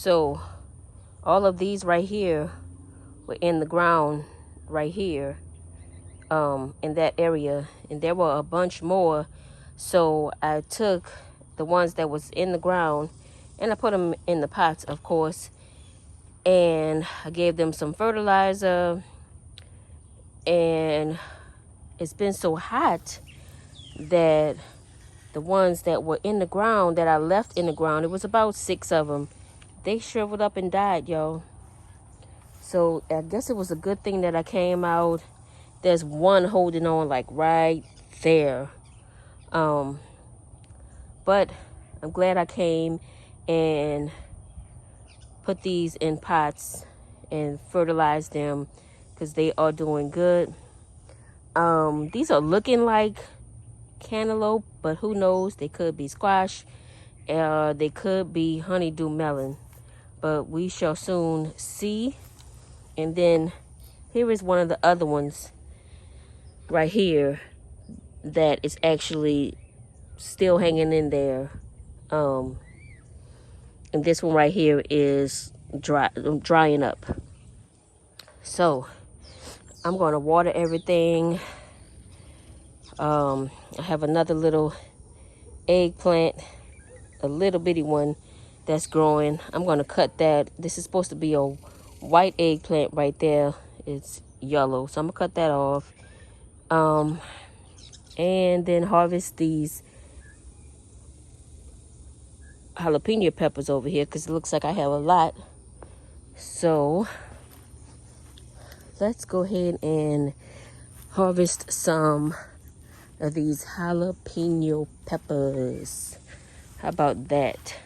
So all of these right here were in the ground right here, in that area, and there were a bunch more. So I took the ones that was in the ground and I put them in the pots, of course, and I gave them some fertilizer. And it's been so hot that the ones that were in the ground that I left in the ground, it was about 6 of them, they shriveled up and died, y'all. So I guess it was a good thing that I came out. There's one holding on like right there. But I'm glad I came and put these in pots and fertilized them, because they are doing good. These are looking like cantaloupe, but who knows? They could be squash. They could be honeydew melon, but we shall soon see. And then here is one of the other ones right here that is actually still hanging in there. And this one right here is drying up. So I'm going to water everything. I have another little eggplant, a little bitty one that's growing. I'm going to cut that. This is supposed to be a white eggplant right there. It's yellow, so I'm going to cut that off. And then harvest these jalapeno peppers over here, because it looks like I have a lot. So let's go ahead and harvest some of these jalapeno peppers. How about that?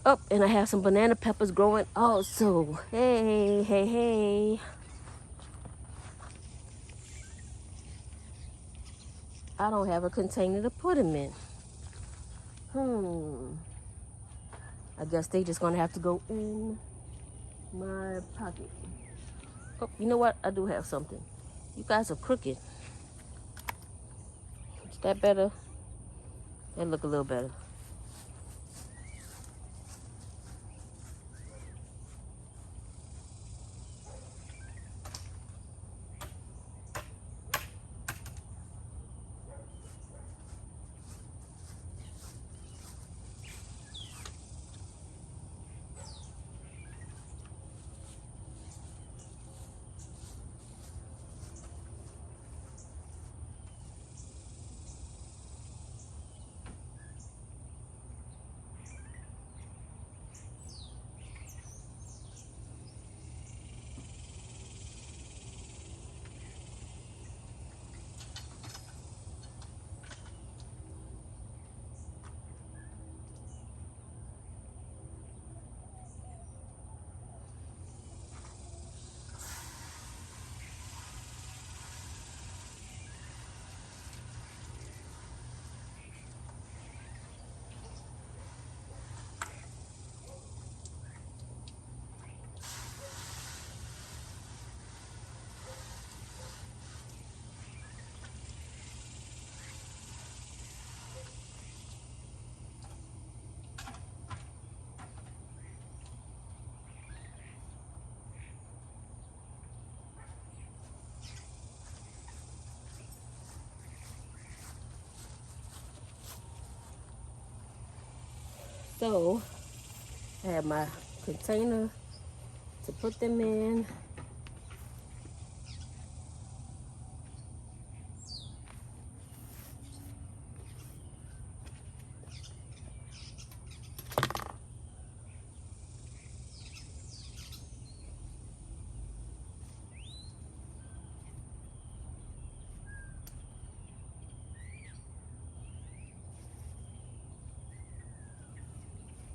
Oh, and I have some banana peppers growing also. Hey, hey, hey. I don't have a container to put them in. I guess they just gonna have to go in my pocket. Oh, you know what? I do have something. You guys are crooked. Is that better? That look a little better. So I have my container to put them in.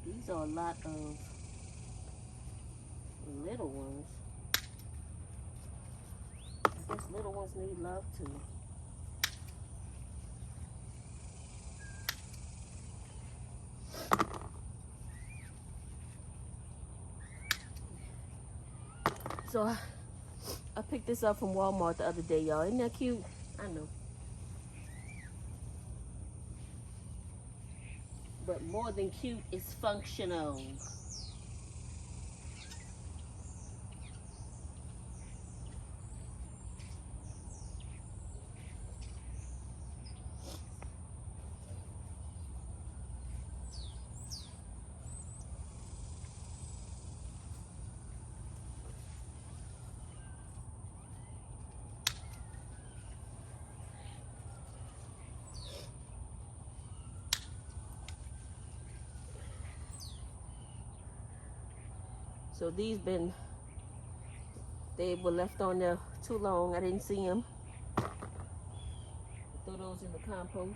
These are a lot of little ones. I guess little ones need love too. So I picked this up from Walmart the other day, y'all. Isn't that cute? I know. but more than cute, it's functional. So they were left on there too long. I didn't see them. Throw those in the compost.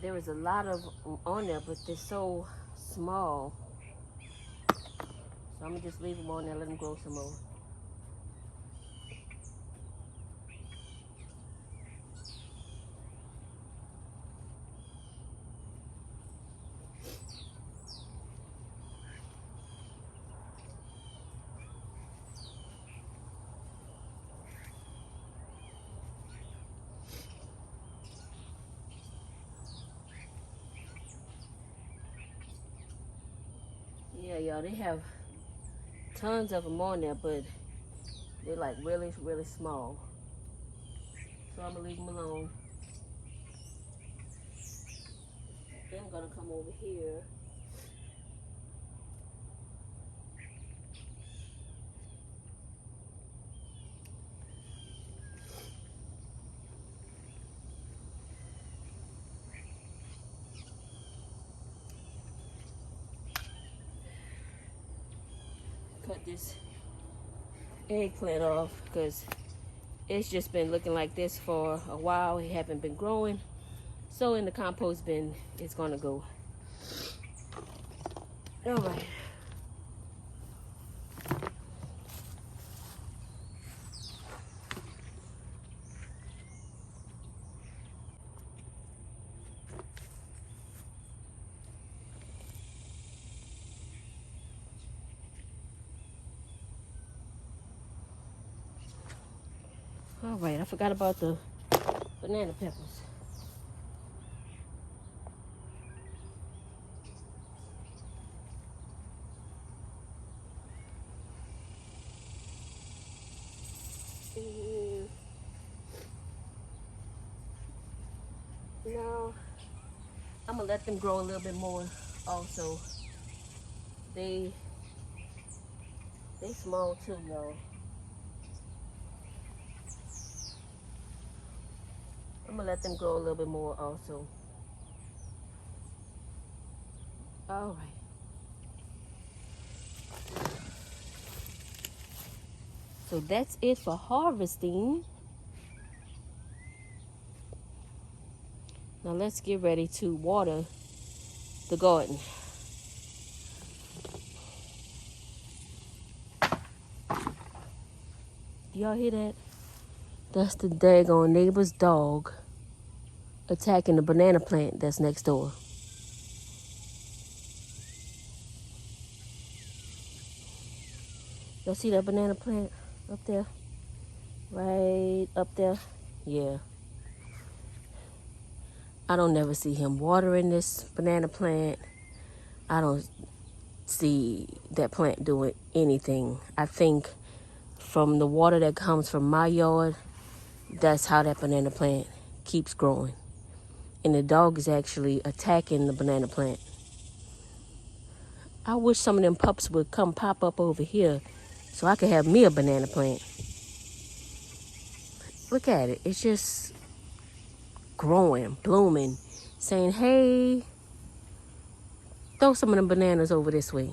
There is a lot of on there, but they're so small. So I'm gonna just leave them on there, let them grow some more. Yeah, y'all, they have tons of them on there, but they're like really, really small. So I'm gonna leave them alone. Then I'm gonna come over here. Cut this eggplant off because it's just been looking like this for a while. It haven't been growing. So in the compost bin, it's gonna go. All right. All right, I forgot about the banana peppers. No, I'm gonna let them grow a little bit more. Also, they small too, y'all. I'm gonna let them grow a little bit more also. All right. So that's it for harvesting. Now let's get ready to water the garden. Y'all hear that? That's the daggone neighbor's dog attacking the banana plant that's next door. Y'all see that banana plant up there? Right up there? Yeah. I don't never see him watering this banana plant. I don't see that plant doing anything. I think from the water that comes from my yard, that's how that banana plant keeps growing. And the dog is actually attacking the banana plant. I wish some of them pups would come pop up over here so I could have me a banana plant. Look at it. It's just growing, blooming, saying, hey, throw some of them bananas over this way.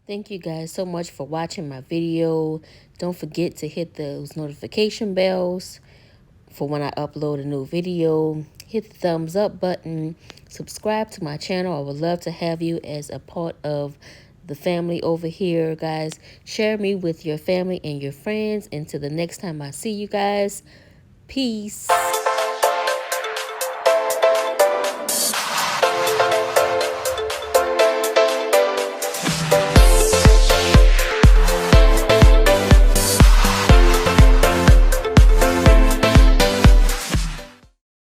Thank you guys so much for watching my video. Don't forget to hit those notification bells for when I upload a new video. Hit the thumbs up button. Subscribe to my channel. I would love to have you as a part of the family over here, guys. Share me with your family and your friends. Until the next time I see you guys, peace.